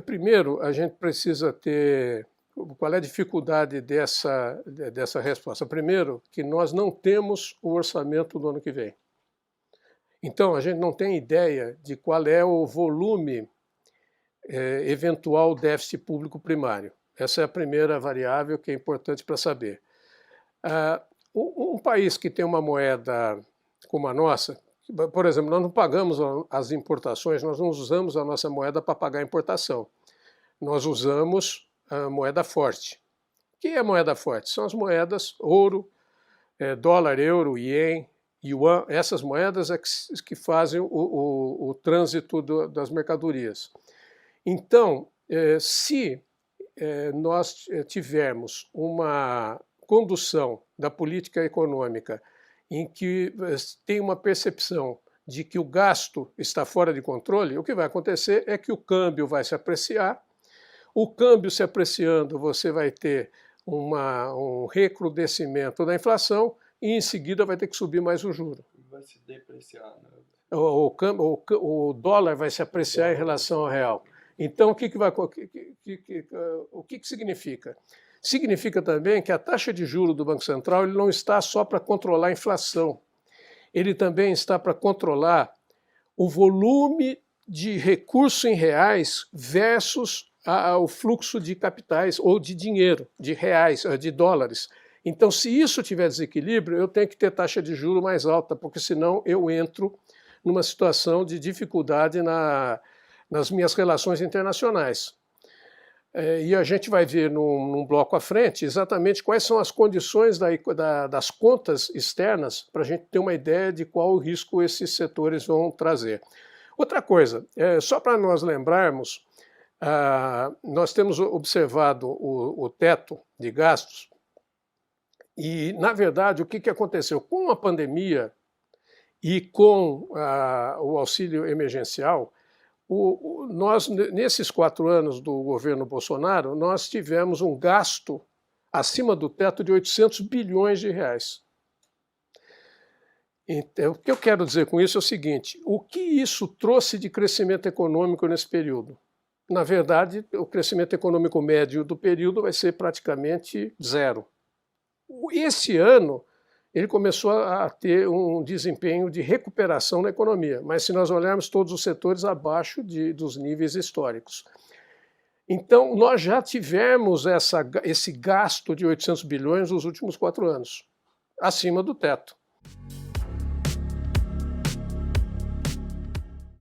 Primeiro, a gente precisa ter... Qual é a dificuldade dessa resposta? Primeiro, que nós não temos o orçamento do ano que vem. Então, a gente não tem ideia de qual é o volume eventual déficit público primário. Essa é a primeira variável que é importante para saber. Um país que tem uma moeda como a nossa, por exemplo, nós não pagamos as importações, nós não usamos a nossa moeda para pagar a importação. Nós usamos a moeda forte. O que é moeda forte? São as moedas ouro, dólar, euro, ien, yuan, essas moedas é que fazem o trânsito das mercadorias. Então, se nós tivermos uma condução da política econômica em que tem uma percepção de que o gasto está fora de controle, o que vai acontecer é que o câmbio vai se apreciar. O câmbio se apreciando, você vai ter um recrudescimento da inflação e em seguida vai ter que subir mais o juro. Vai se depreciar, né? O dólar vai se apreciar em relação ao real. Então, o que significa? Significa também que a taxa de juros do Banco Central ele não está só para controlar a inflação, ele também está para controlar o volume de recursos em reais versus o fluxo de capitais ou de dinheiro, de reais, de dólares. Então, se isso tiver desequilíbrio, eu tenho que ter taxa de juros mais alta, porque senão eu entro numa situação de dificuldade nas minhas relações internacionais. E a gente vai ver num bloco à frente exatamente quais são as condições das contas externas para a gente ter uma ideia de qual o risco esses setores vão trazer. Outra coisa, só para nós lembrarmos, nós temos observado o teto de gastos e, na verdade, o que aconteceu? Com a pandemia e com o auxílio emergencial, nós, nesses 4 anos do governo Bolsonaro, nós tivemos um gasto acima do teto de 800 bilhões de reais. Então, o que eu quero dizer com isso é o seguinte, o que isso trouxe de crescimento econômico nesse período? Na verdade, o crescimento econômico médio do período vai ser praticamente zero. Esse ano, ele começou a ter um desempenho de recuperação na economia, mas se nós olharmos todos os setores abaixo dos níveis históricos. Então, nós já tivemos esse gasto de 800 bilhões nos últimos 4 anos, acima do teto.